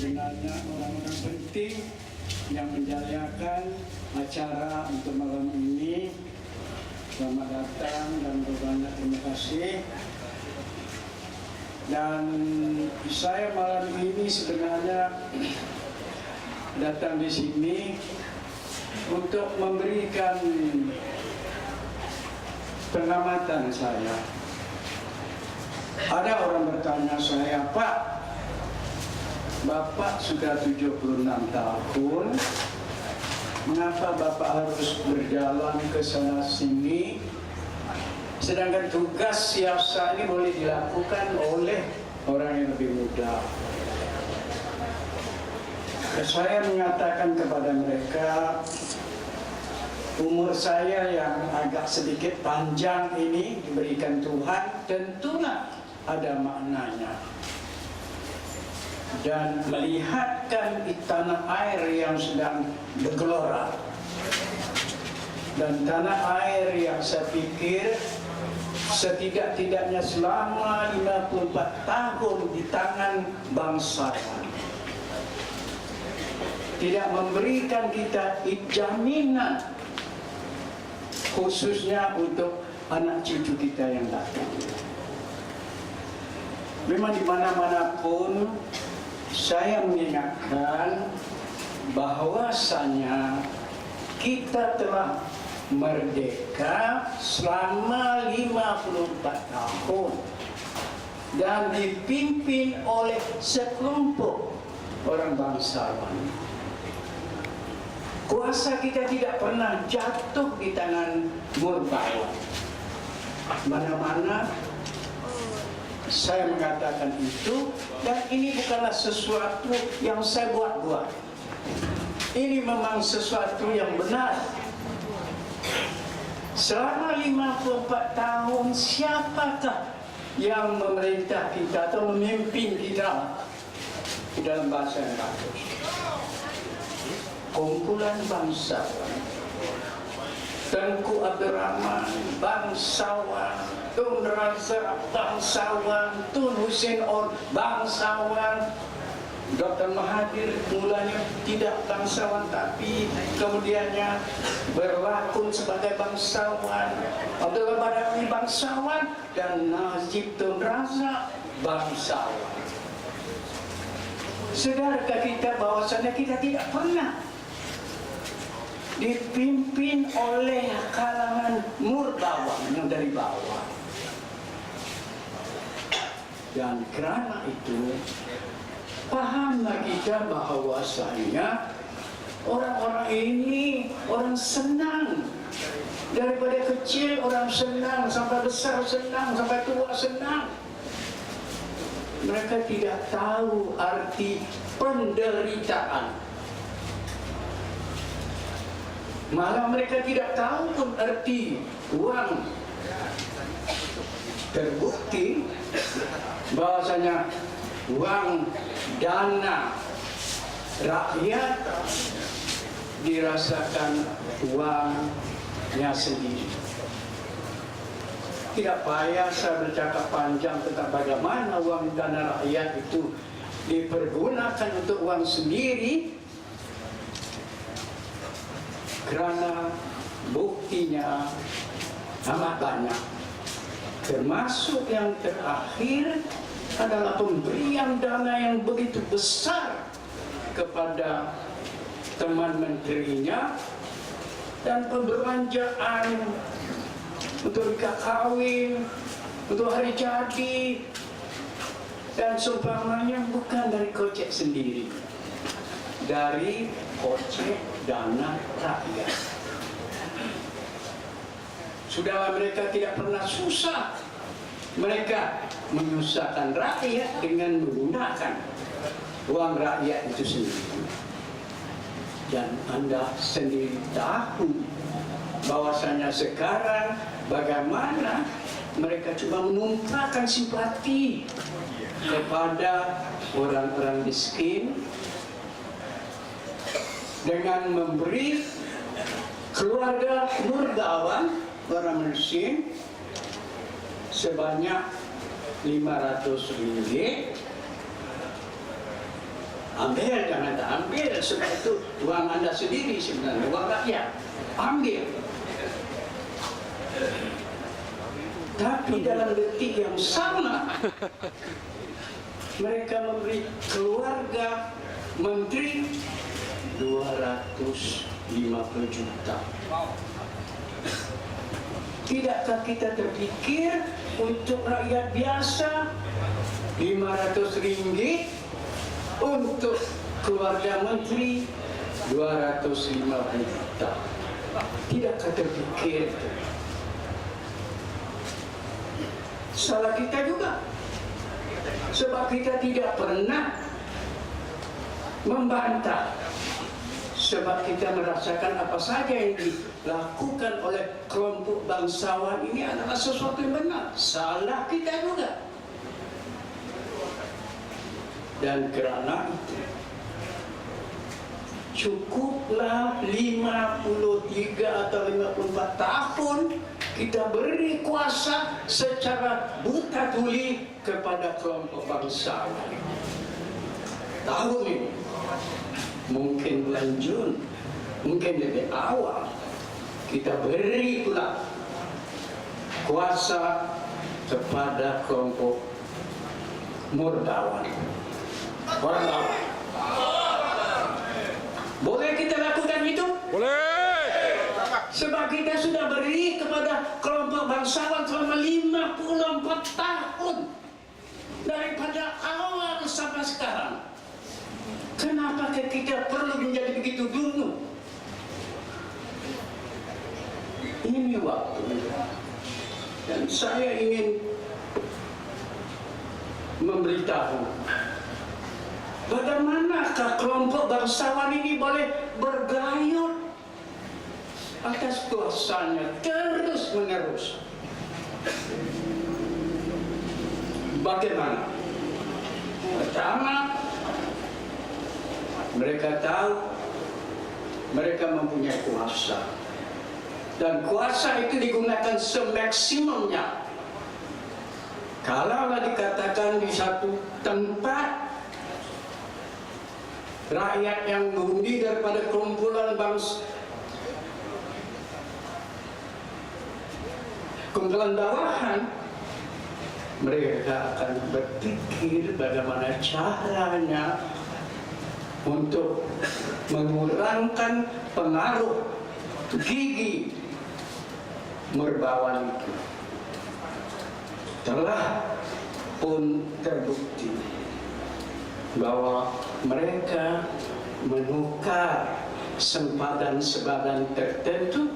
sebenarnya orang-orang penting yang menjayakan acara untuk malam ini. Selamat datang dan berbanyak terima kasih. Dan saya malam ini sebenarnya datang di sini untuk memberikan pengamatan saya. Ada orang bertanya saya, Pak, Bapak sudah 76 tahun, mengapa Bapak harus berjalan ke sana sini, sedangkan tugas siasa ini boleh dilakukan oleh orang yang lebih muda? Saya mengatakan kepada mereka, umur saya yang agak sedikit panjang ini diberikan Tuhan tentulah ada maknanya. Dan melihatkan di tanah air yang sedang bergelora, dan tanah air yang saya pikir setidak-tidaknya selama 54 tahun di tangan bangsawan tidak memberikan kita jaminan, khususnya untuk anak cucu kita yang datang. Memang di mana-mana pun saya mengingatkan bahwasanya kita telah merdeka selama 54 tahun dan dipimpin oleh sekelompok orang bangsawan. Kuasa kita tidak pernah jatuh di tangan murbawan. Mana-mana saya mengatakan itu, dan ini bukanlah sesuatu yang saya buat-buat. Ini memang sesuatu yang benar. Selama 54 tahun, siapakah yang memerintah kita atau memimpin kita? Dalam bahasa yang bagus, kumpulan bangsawan. Tengku Abdul Rahman bangsawan, Tun Razak bangsawan, Tun Hussein On bangsawan, Dr. Mahathir mulanya tidak bangsawan tapi kemudiannya berlakon sebagai bangsawan, Abdullah Badawi bangsawan, dan Najib Tun Razak bangsawan. Sadarkah kita bahwasanya kita tidak pernah dipimpin oleh kalangan murbawan yang dari bawah? Dan karena itu pahamlah kita bahwasanya orang-orang ini orang senang. Daripada kecil orang senang, sampai besar senang, sampai tua senang. Mereka tidak tahu arti penderitaan. Malah mereka tidak tahu pun arti uang. Terbukti bahwasanya uang dana rakyat dirasakan uangnya sendiri. Tidak payah saya bercakap panjang tentang bagaimana uang dana rakyat itu dipergunakan untuk uang sendiri, karena buktinya amat banyak. Termasuk yang terakhir adalah pemberian dana yang begitu besar kepada teman menterinya, dan pembelanjaan untuk nikah kawin, untuk hari jadi, dan seumpamanya bukan dari kocek sendiri, dari kocek dana rakyat. Sudahlah, mereka tidak pernah susah. Mereka menyusahkan rakyat dengan menggunakan uang rakyat itu sendiri. Dan Anda sendiri tahu bahwasanya sekarang bagaimana mereka coba menumpahkan simpati kepada orang-orang miskin dengan memberi keluarga murbawan, orang miskin, sebanyak 500 ringgit Ambil, jangan tak ambil, sebab itu uang Anda sendiri sebenarnya, uang rakyat. Ambil. Tapi dalam detik yang sama, mereka memberi keluarga menteri 250 juta. Tidakkah kita terpikir untuk rakyat biasa 500 ringgit, untuk keluarga menteri 250 juta? Tidakkah terpikir? Salah kita juga, sebab kita tidak pernah membantah, sebab kita merasakan apa saja yang dilakukan oleh kelompok bangsawan ini adalah sesuatu yang benar. Salah kita juga. Dan kerana itu cukuplah 53 atau 54 tahun kita beri kuasa secara buta tuli kepada kelompok bangsawan. Tahun ini, mungkin bulan Jun, mungkin lebih awal, kita beri pula kuasa kepada kelompok Murdawan, orang lawan. Boleh kita lakukan itu? Boleh. Sebab kita sudah beri kepada kelompok bangsawan selama 54 tahun. Daripada awal sampai sekarang. Kenapa kita perlu menjadi begitu dulu? Ini waktu. Dan saya ingin memberitahu, bagaimanakah kelompok bangsawan ini boleh bergayut atas kuasanya terus menerus? Bagaimana? Pertama, mereka tahu mereka mempunyai kuasa, dan kuasa itu digunakan semaksimumnya. Kalaulah dikatakan di satu tempat rakyat yang mengundi daripada kumpulan kumpulan bawahan, mereka akan berpikir bagaimana caranya untuk mengurangkan pengaruh gigi Murdawan itu. Telah pun terbukti bahwa mereka menukar sempadan-sempadan tertentu.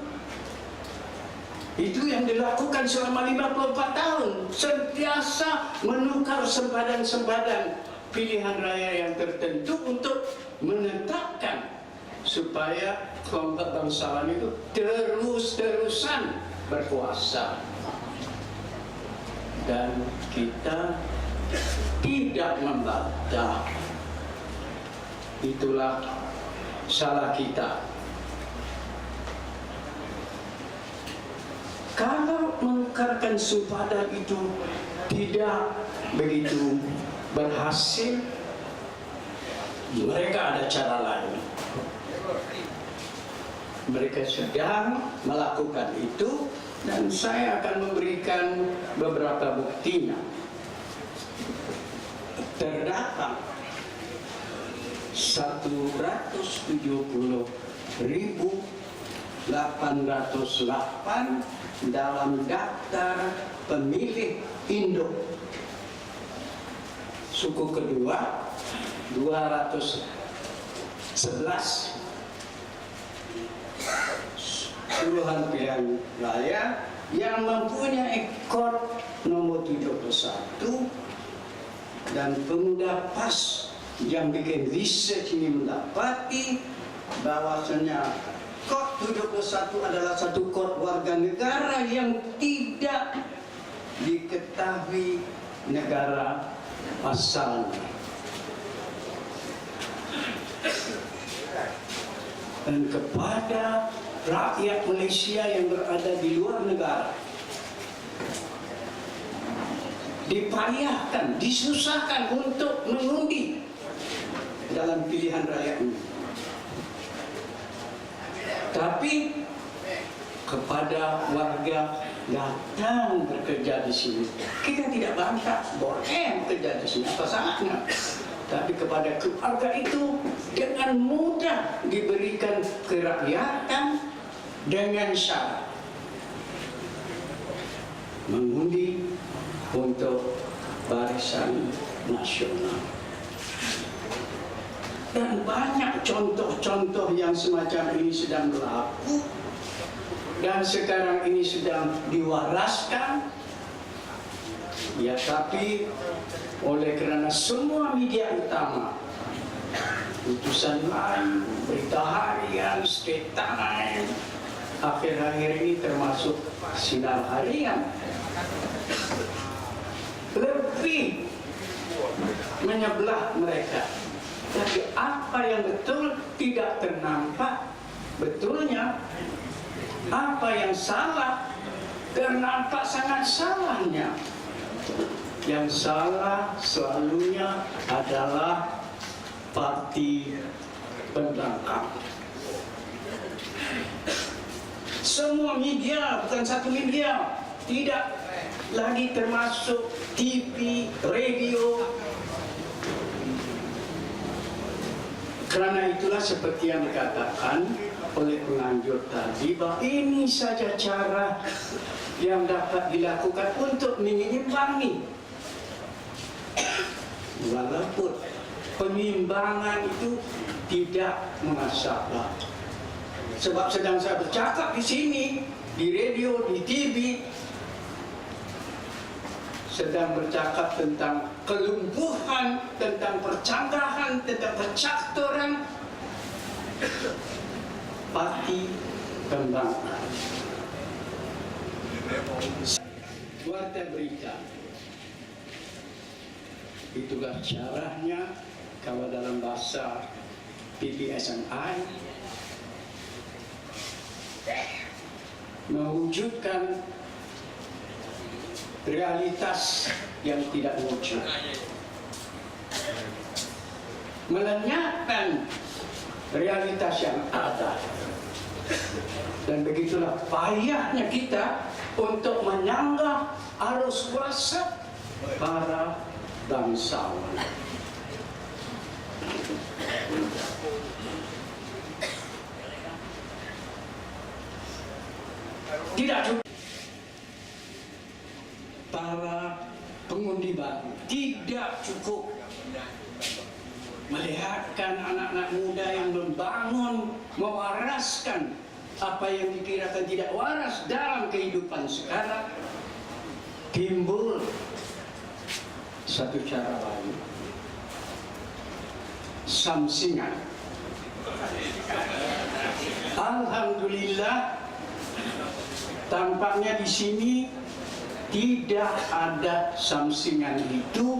Itu yang dilakukan selama 54 tahun, sentiasa menukar sempadan-sempadan pilihan raya yang tertentu untuk menetapkan supaya kelompok bangsawan itu terus-terusan berkuasa. Dan kita tidak membantah. Itulah salah kita. Kalau menukarkan sempadan itu tidak begitu berhasil, mereka ada cara lain. Mereka sedang melakukan itu, dan saya akan memberikan beberapa buktinya. Terdapat 170.808 dalam daftar pemilih Indo. Suku kedua 211 puluhan pilihan raya yang mempunyai kod nomor 71, dan pemuda PAS yang bikin research ini mendapati bahwasanya kod 71 adalah satu kod warga negara yang tidak diketahui negara asalnya. Dan kepada rakyat Malaysia yang berada di luar negara, dipayahkan, disusahkan untuk mengundi. dalam pilihan rakyat ini. Tapi kepada warga datang bekerja di sini, kita tidak bantah, boleh bekerja di sini, apa salahnya. Tapi kepada keluarga itu dengan mudah diberikan kerakyatan dengan syarat mengundi untuk Barisan Nasional. Dan banyak contoh-contoh yang semacam ini sedang berlaku dan sekarang ini sedang diwaraskan. Ya, tapi oleh karena semua media utama, Utusan Lain, Berita Harian, Straight Time, akhir-akhir ini termasuk Sinar Harian, lebih menyebelah mereka. Tapi apa yang betul tidak ternampak betulnya, apa yang salah ternampak sangat salahnya. Yang salah selalunya adalah parti pembangkang. Semua media, bukan satu media, tidak lagi termasuk TV, radio. Karena itulah seperti yang dikatakan oleh penganjur tadi, bahwa ini saja cara yang dapat dilakukan untuk mengimbangi. Walaupun pengimbangan itu tidak masalah. Sebab sedang saya bercakap di sini, di radio, di TV, sedang bercakap tentang kelumpuhan, tentang percanggahan, tentang percaktoran parti pembangkang. Warta berita, itulah caranya kalau dalam bahasa PPSNI mewujudkan realitas yang tidak wujud, melenyapkan realitas yang ada. Dan begitulah payahnya kita untuk menyanggah arus kuasa para bangsawan. Tidak cukup para pengundi baru, tidak cukup melihatkan anak-anak muda yang membangun, mewaraskan apa yang dikirakan tidak waras dalam kehidupan sekarang. Timbul satu cara lain, samsingan. Alhamdulillah, tampaknya di sini tidak ada samsingan itu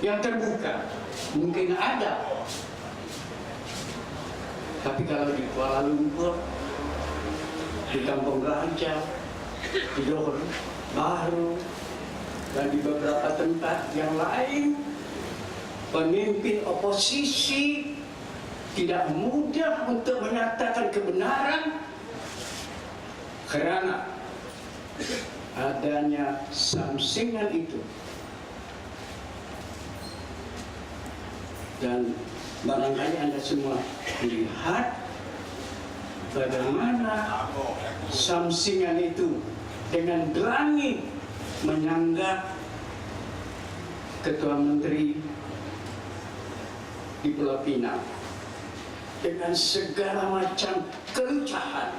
yang terbuka. Mungkin ada, tapi kalau di Kuala Lumpur, di Kampung Raja, di Johor Bahru, dan di beberapa tempat yang lain, pemimpin oposisi tidak mudah untuk menyatakan kebenaran karena adanya samsingan itu. Dan barangkali Anda semua lihat bagaimana samsingan itu dengan berani menyanggah Ketua Menteri di Pulau Pinang dengan segala macam kelucahan,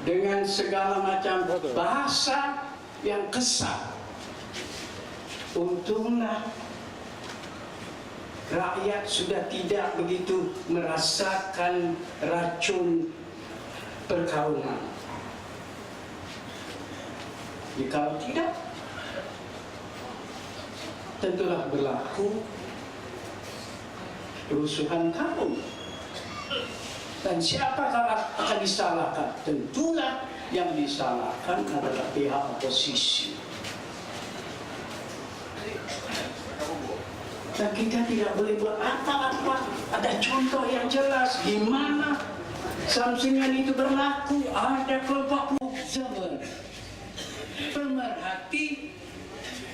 dengan segala macam bahasa yang kesal. Untunglah rakyat sudah tidak begitu merasakan racun perkauman. Jika tidak, tentulah berlaku kerusuhan kampung. Dan siapakah akan disalahkan? Tentulah yang disalahkan adalah pihak oposisi. Dan kita tidak boleh buat apa-apa. Ada contoh yang jelas gimana samsingan itu berlaku. Ada kelompok observer, pemerhati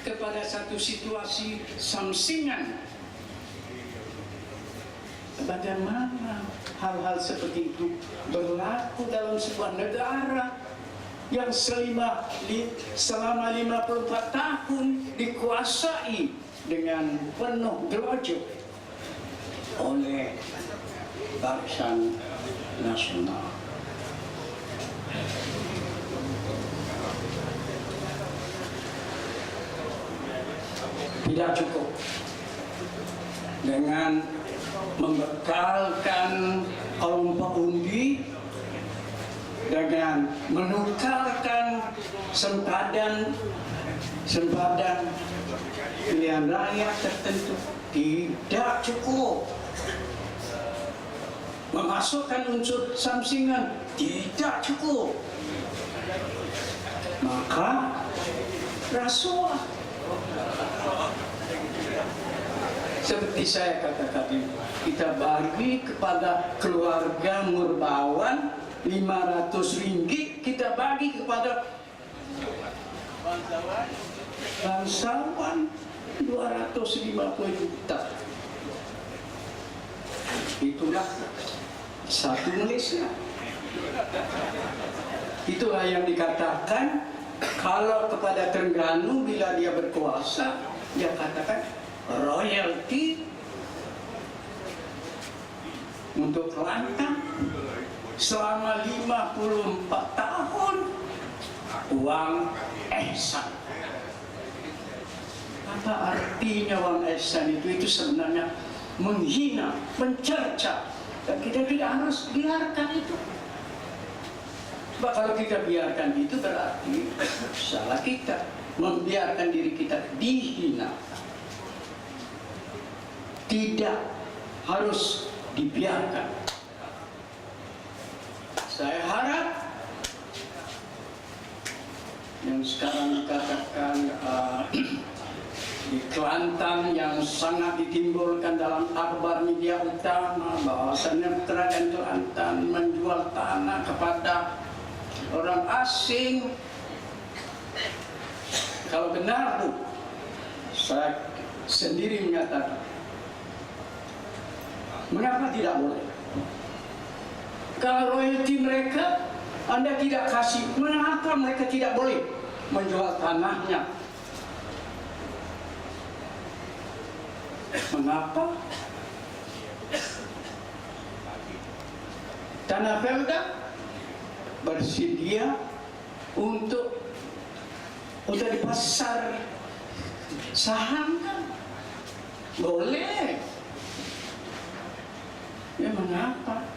kepada satu situasi samsingan. Bagaimana hal-hal seperti itu berlaku dalam sebuah negara yang selama 54 tahun dikuasai dengan penuh gelojo oleh Barisan Nasional. Tidak cukup dengan membekalkan kelompok undi dengan menukarkan sempadan pilihan rakyat tertentu. Tidak cukup. Memasukkan unsur samsingan tidak cukup. Maka rasuah. Seperti saya katakan, kita bagi kepada keluarga Murbawan 500 ringgit, kita bagi kepada bangsawan 250 juta. Itulah satu Malaysia. Itulah yang dikatakan kalau kepada Terengganu bila dia berkuasa, dia katakan royalti untuk Kelantan selama 54 tahun uang ihsan. Apa artinya uang ihsan itu? Itu sebenarnya menghina, mencerca, dan kita tidak harus biarkan itu. Sebab kalau kita biarkan itu berarti salah kita, membiarkan diri kita dihina. Tidak harus dibiarkan. Saya harap yang sekarang dikatakan di Kelantan yang sangat ditimbulkan dalam akhbar media utama bahwasannya kerajaan Kelantan menjual tanah kepada orang asing. Kalau benar, Bu, saya sendiri menyatakan, mengapa tidak boleh? Kalau royalti mereka Anda tidak kasih, mengapa mereka tidak boleh menjual tanahnya? Mengapa? Tanah Pelda bersedia untuk di pasar saham kan? Boleh. Ya mengapa?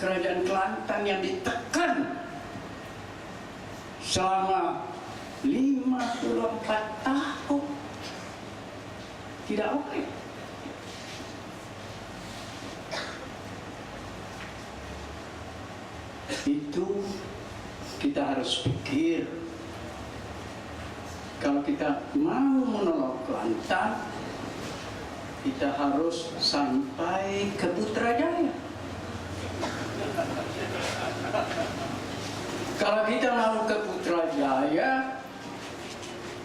Kerajaan Kelantan yang ditekan selama 54 tahun tidak oke. Itu kita harus pikir. Kalau kita mau menolong Kelantan, kita harus sampai ke Putrajaya. Kalau kita mau ke Putrajaya,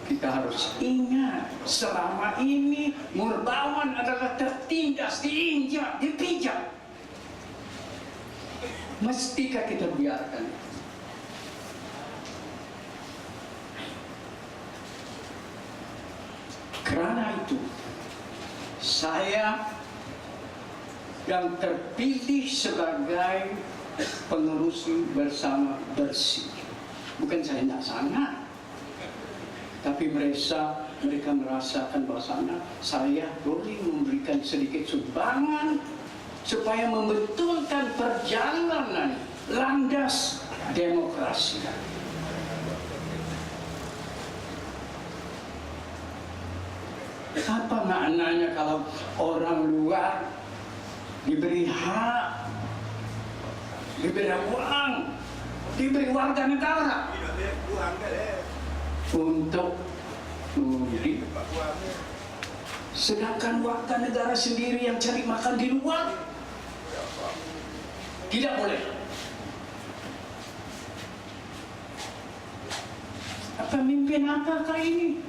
kita harus ingat selama ini Murbawan adalah tertindas, diinjak, dipijak. Mestikah kita biarkan? Karena itu, saya yang terpilih sebagai pengurus bersama bersih. Bukan saya tidak sangat, tapi mereka merasakan bahwa saya boleh memberikan sedikit sumbangan supaya membetulkan perjalanan landas demokrasi. Apa maknanya kalau orang luar diberi hak, diberi uang, diberi warga negara untuk mengundi, Sedangkan warga negara sendiri yang cari makan di luar tidak boleh. Pemimpin apakah ini?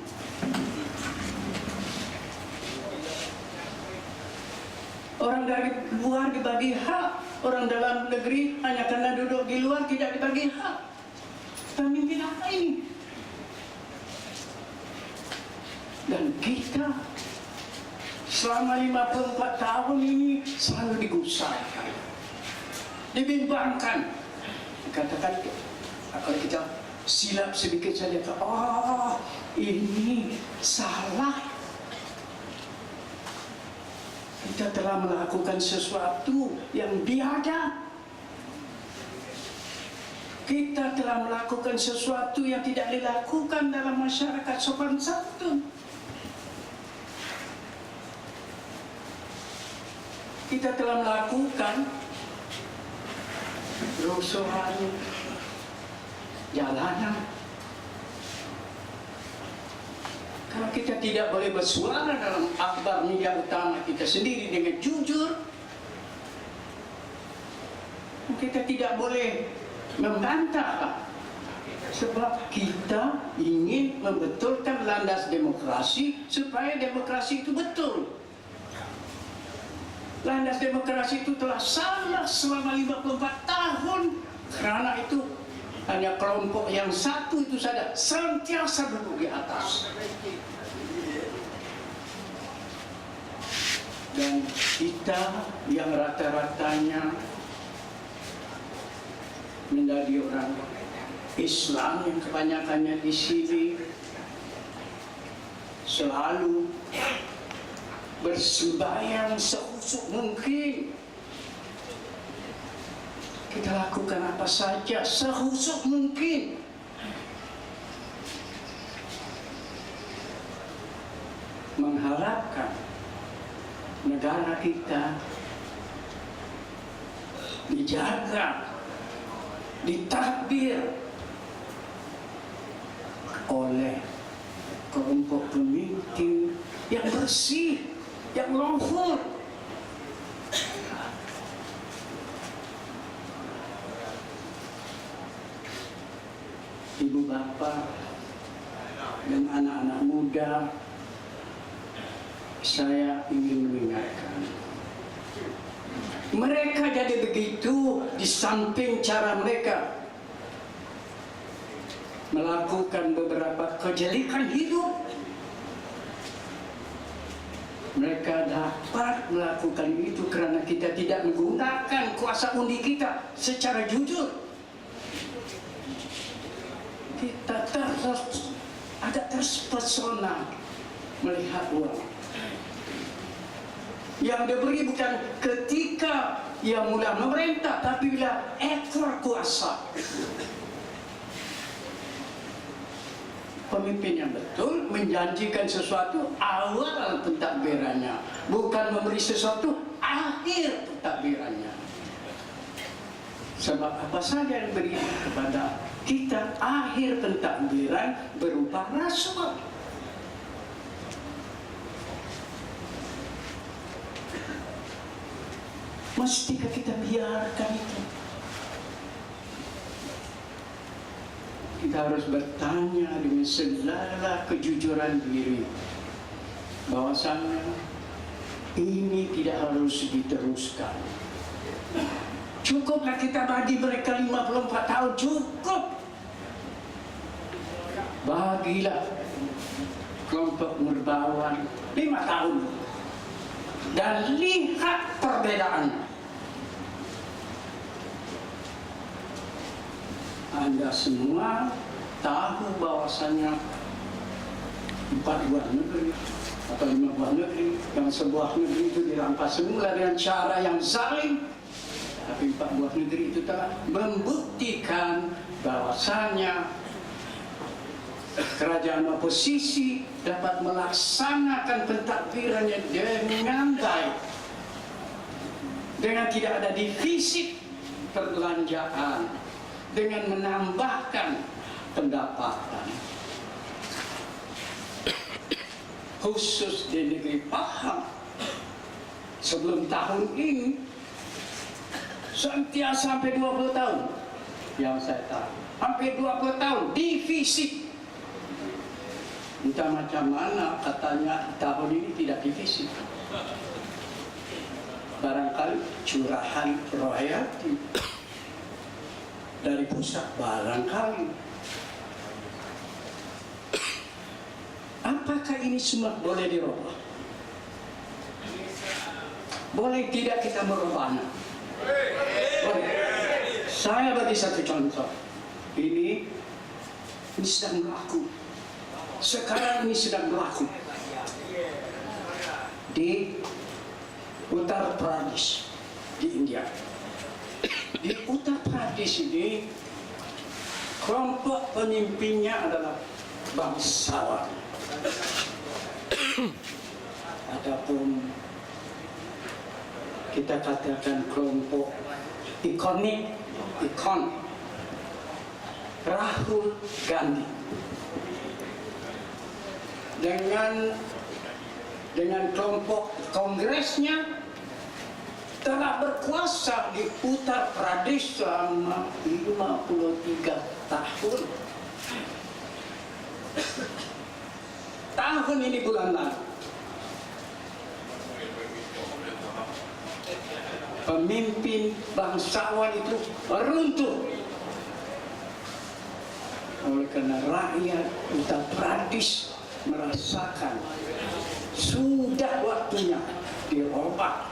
Orang dari luar dibagi hak, orang dalam negeri hanya karena duduk di luar tidak dibagi hak. Pemimpin apa ini? Dan kita selama 54 tahun ini selalu digusarkan, dibimbangkan. Dikatakan kalau kita silap sedikit saja, oh ini salah. Kita telah melakukan sesuatu yang biadab. Kita telah melakukan sesuatu yang tidak dilakukan dalam masyarakat sopan santun. Kita telah melakukan kerusuhan jalanan. Kalau kita tidak boleh bersuara dalam akhbar media utama kita sendiri dengan jujur, kita tidak boleh membantah, sebab kita ingin membetulkan landas demokrasi supaya demokrasi itu betul. Landas demokrasi itu telah salah selama 54 tahun karena itu hanya kelompok yang satu itu saja senantiasa duduk di atas. Dan kita yang rata-ratanya menjadi orang Islam yang kebanyakannya di sini selalu bersembahyang sekhusuk mungkin. Kita lakukan apa saja sekhusuk mungkin. Mengharapkan negara kita dijaga, ditadbir oleh kelompok pemimpin yang bersih, yang luhur. Ibu bapak dan anak-anak muda, saya ingin mengingatkan, mereka jadi begitu di samping cara mereka melakukan beberapa kejelekan hidup, mereka dapat melakukan itu karena kita tidak menggunakan kuasa undi kita secara jujur. Kita agak terpesona melihat uang yang diberi bukan ketika ia mula memerintah, tapi bila ekor kuasa. Pemimpin yang betul menjanjikan sesuatu awal pentadbirannya, bukan memberi sesuatu akhir pentadbirannya. Sebab apa saja yang diberi kepada kita akhir pentadbiran berupa rasuah. Mestikah kita biarkan itu? Kita harus bertanya dengan segala kejujuran diri bahwasanya ini tidak harus diteruskan. Cukuplah kita bagi mereka 54 tahun, cukup. Bagilah kelompok Murbawan 5 tahun dan lihat perbedaannya. Anda semua tahu bahwasanya 4 buah negeri atau 5 buah negeri, yang sebuah negeri itu dirampas semula dengan cara yang zalim, tapi 4 buah negeri itu telah membuktikan bahwasanya kerajaan oposisi dapat melaksanakan pentadbirannya dengan baik, dengan tidak ada defisit perbelanjaan, dengan menambahkan pendapatan. khusus di negeri Pahang sebelum tahun ini senantiasa sampai 20 tahun yang saya tahu, hampir 20 tahun divisi. Entah macam mana katanya tahun ini tidak divisi. Barangkali curahan royalti dari pusat, barangkali. Apakah ini semua boleh dirubah? Boleh tidak kita merubahnya? Boleh. Saya bagi satu contoh. Ini sedang berlaku. Sekarang ini sedang berlaku di Uttar Pradesh di India. Di Uttar Pradesh ini kelompok pemimpinnya adalah bangsawan. Adapun kita katakan kelompok ikon Rahul Gandhi dengan kelompok kongresnya telah berkuasa di Uttar Pradesh selama 53 tahun. Tahun ini bulan lalu pemimpin bangsawan itu runtuh oleh karena rakyat Uttar Pradesh merasakan sudah waktunya dirubah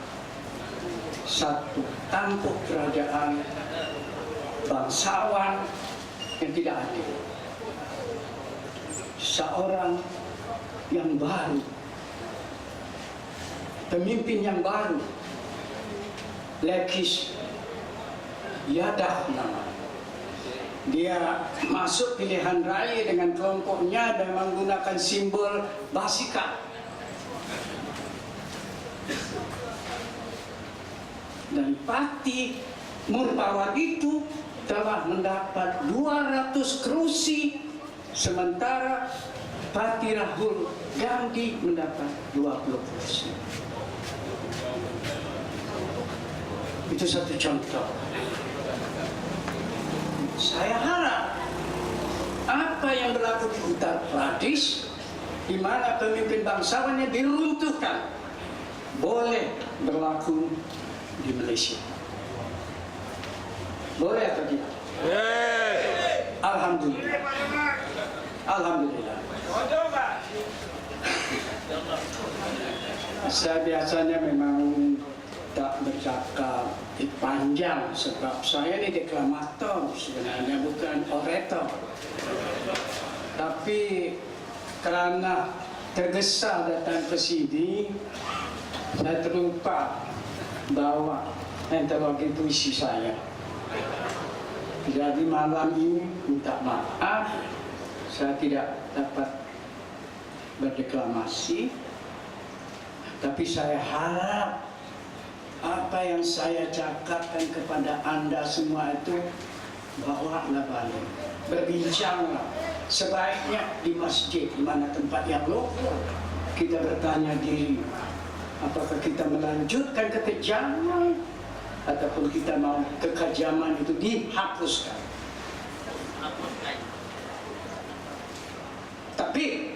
satu tampuk kerajaan bangsawan yang tidak adil. Seorang yang baru, pemimpin yang baru, Lekis Yadav nama. Dia masuk pilihan raya dengan kelompoknya dan menggunakan simbol basika. Dan parti Murpawar itu telah mendapat 200 kursi, sementara parti Rahul Gandhi mendapat 20 kursi. Itu satu contoh. Saya harap apa yang berlaku di Uttar Pradesh, di mana pemimpin bangsawannya diruntuhkan, boleh berlaku di Malaysia. Boleh atau tidak? Alhamdulillah. Alhamdulillah. Saya biasanya memang tak bercakap panjang sebab saya ini deklamator sebenarnya, bukan orator. Tapi karena tergesa datang ke sini, saya terlupa bawa antologi puisi saya. Jadi malam ini minta maaf, saya tidak dapat berdeklamasi. Tapi saya harap apa yang saya cakapkan kepada Anda semua itu bawalah balik, berbincanglah. Sebaiknya di masjid, di mana tempat yang lokal, kita bertanya diri, apakah kita melanjutkan kekejaman ataupun kita mau kekejaman itu dihapuskan. Tapi